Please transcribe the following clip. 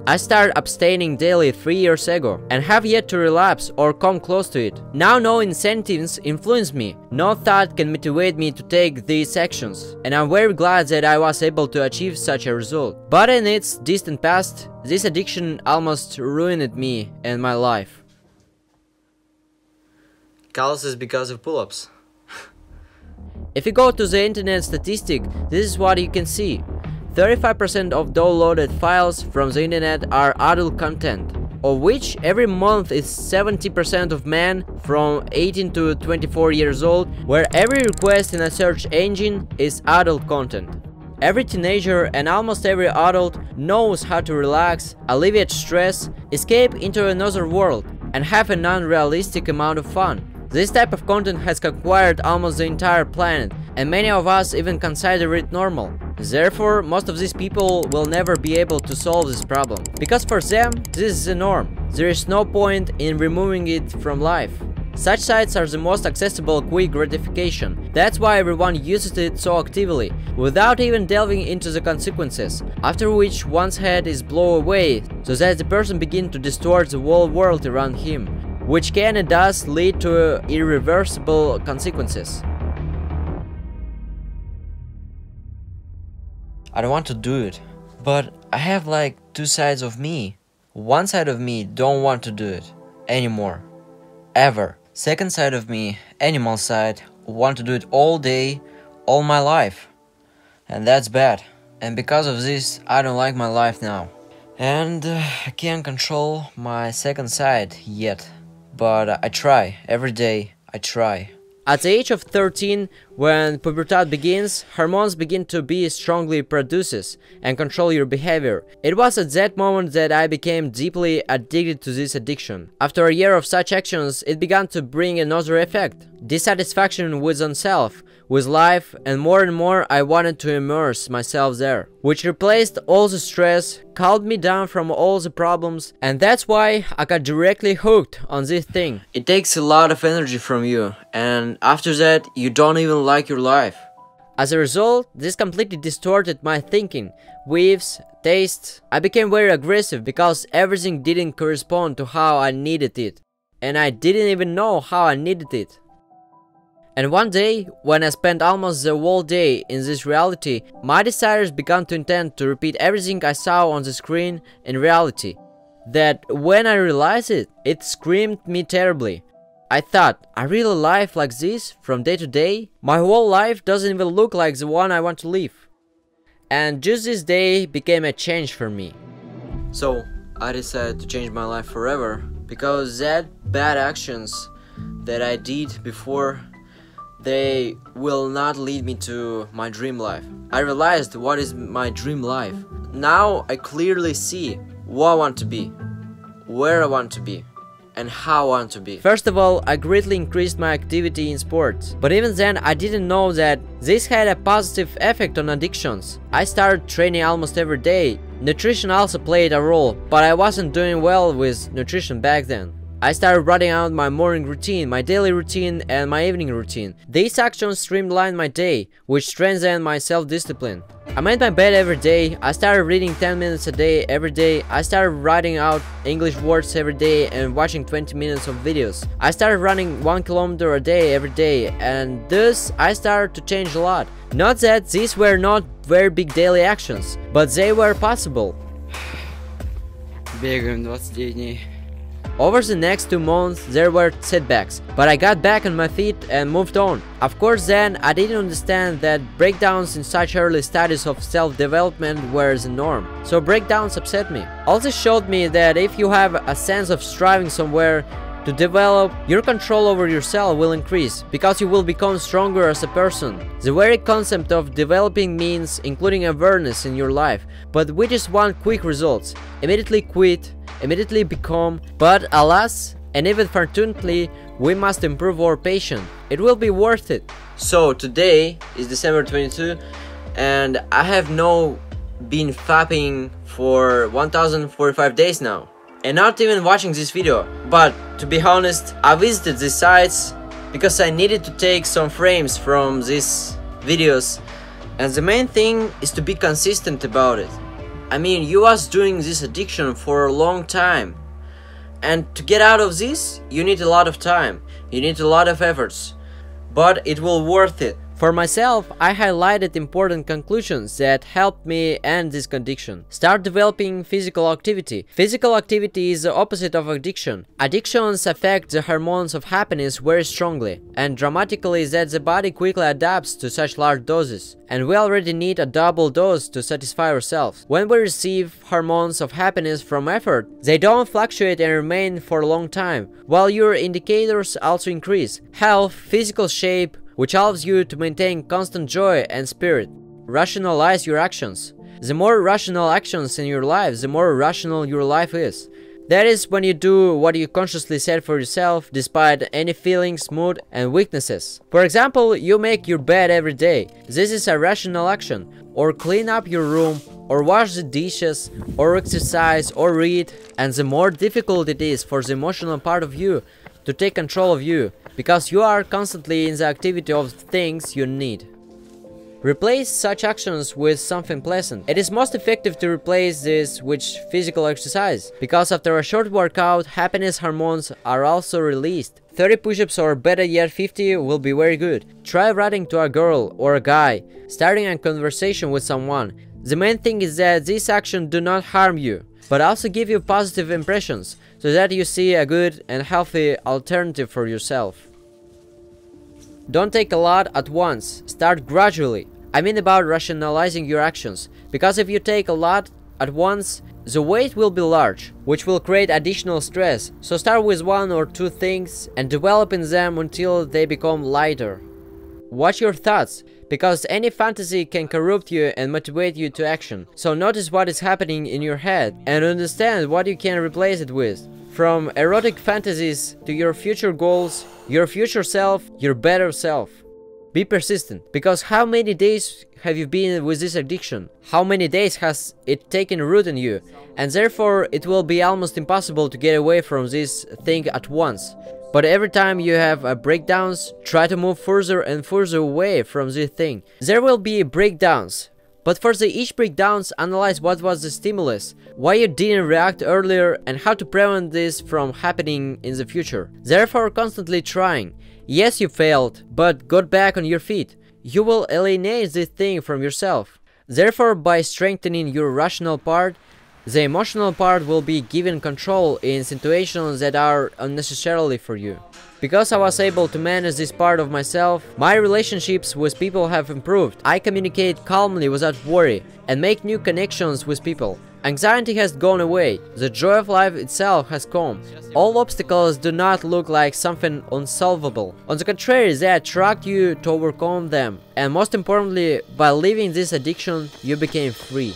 I started abstaining daily 3 years ago and have yet to relapse or come close to it. Now no incentives influence me, no thought can motivate me to take these actions, and I'm very glad that I was able to achieve such a result. But in its distant past, this addiction almost ruined me and my life. Calluses because of pull-ups. If you go to the internet statistic, this is what you can see. 35% of downloaded files from the internet are adult content, of which every month is 70% of men from 18 to 24 years old, where every request in a search engine is adult content. Every teenager and almost every adult knows how to relax, alleviate stress, escape into another world, and have a non-realistic amount of fun. This type of content has conquered almost the entire planet, and many of us even consider it normal. Therefore, most of these people will never be able to solve this problem, because for them, this is the norm. There is no point in removing it from life. Such sites are the most accessible quick gratification. That's why everyone uses it so actively, without even delving into the consequences, after which one's head is blown away, so that the person begins to distort the whole world around him, which can and does lead to irreversible consequences. I don't want to do it, but I have like two sides of me. One side of me don't want to do it anymore, ever. Second side of me, animal side, want to do it all day, all my life. And that's bad. And because of this, I don't like my life now. And I can't control my second side yet. But I try, every day I try. At the age of 13, when puberty begins, hormones begin to be strongly produced and control your behavior. It was at that moment that I became deeply addicted to this addiction. After a year of such actions, it began to bring another effect: dissatisfaction with oneself, with life, and more I wanted to immerse myself there, which replaced all the stress, calmed me down from all the problems, and that's why I got directly hooked on this thing. It takes a lot of energy from you, and after that you don't even like your life. As a result, this completely distorted my thinking, views, tastes. I became very aggressive because everything didn't correspond to how I needed it, and I didn't even know how I needed it. And one day, when I spent almost the whole day in this reality, my desires began to intend to repeat everything I saw on the screen in reality. That when I realized it, it screamed me terribly. I thought, I really live like this from day to day? My whole life doesn't even look like the one I want to live. And just this day became a change for me. So I decided to change my life forever, because that bad actions that I did before, they will not lead me to my dream life. I realized what is my dream life. Now I clearly see what I want to be, where I want to be, and how I want to be. First of all, I greatly increased my activity in sports. But even then, I didn't know that this had a positive effect on addictions. I started training almost every day. Nutrition also played a role, but I wasn't doing well with nutrition back then. I started writing out my morning routine, my daily routine, and my evening routine. These actions streamlined my day, which strengthened my self-discipline. I made my bed every day. I started reading 10 minutes a day every day. I started writing out English words every day and watching 20 minutes of videos. I started running 1 kilometer a day every day, and thus I started to change a lot. Not that these were not very big daily actions, but they were possible. Бегаем 29 дней. Over the next 2 months there were setbacks, but I got back on my feet and moved on. Of course then I didn't understand that breakdowns in such early stages of self-development were the norm, so breakdowns upset me. Also showed me that if you have a sense of striving somewhere to develop, your control over yourself will increase, because you will become stronger as a person. The very concept of developing means including awareness in your life, but with just one quick result: immediately quit, immediately become. But alas, and even fortunately, we must improve our patience. It will be worth it. So today is December 22, and I have been fapping for 1045 days now, and not even watching this video. But to be honest, I visited these sites because I needed to take some frames from these videos, and the main thing is to be consistent about it. I mean, you was doing this addiction for a long time. And to get out of this, you need a lot of time. You need a lot of efforts. But it will worth it. For myself, I highlighted important conclusions that helped me end this addiction. Start developing physical activity. Physical activity is the opposite of addiction. Addictions affect the hormones of happiness very strongly and dramatically that the body quickly adapts to such large doses. And we already need a double dose to satisfy ourselves. When we receive hormones of happiness from effort, they don't fluctuate and remain for a long time, while your indicators also increase. Health, physical shape, which allows you to maintain constant joy and spirit. Rationalize your actions. The more rational actions in your life, the more rational your life is. That is when you do what you consciously set for yourself, despite any feelings, mood, and weaknesses. For example, you make your bed every day. This is a rational action. Or clean up your room, or wash the dishes, or exercise, or read. And the more difficult it is for the emotional part of you to take control of you, because you are constantly in the activity of things you need. Replace such actions with something pleasant. It is most effective to replace this with physical exercise, because after a short workout, happiness hormones are also released. 30 push-ups or better yet 50 will be very good. Try writing to a girl or a guy, starting a conversation with someone. The main thing is that these actions do not harm you, but also give you positive impressions, so that you see a good and healthy alternative for yourself. Don't take a lot at once, start gradually. I mean about rationalizing your actions, because if you take a lot at once, the weight will be large, which will create additional stress, so start with 1 or 2 things and develop in them until they become lighter. Watch your thoughts, because any fantasy can corrupt you and motivate you to action. So notice what is happening in your head and understand what you can replace it with. From erotic fantasies to your future goals, your future self, your better self. Be persistent, because how many days have you been with this addiction? How many days has it taken root in you? And therefore it will be almost impossible to get away from this thing at once. But every time you have breakdowns, try to move further and further away from this thing. There will be breakdowns, but for each breakdowns, analyze what was the stimulus, why you didn't react earlier, and how to prevent this from happening in the future. Therefore, constantly trying. Yes, you failed, but got back on your feet. You will alienate this thing from yourself. Therefore, by strengthening your rational part, the emotional part will be given control in situations that are unnecessarily for you. Because I was able to manage this part of myself, my relationships with people have improved. I communicate calmly without worry and make new connections with people. Anxiety has gone away. The joy of life itself has come. All obstacles do not look like something unsolvable. On the contrary, they attract you to overcome them. And most importantly, by leaving this addiction, you became free.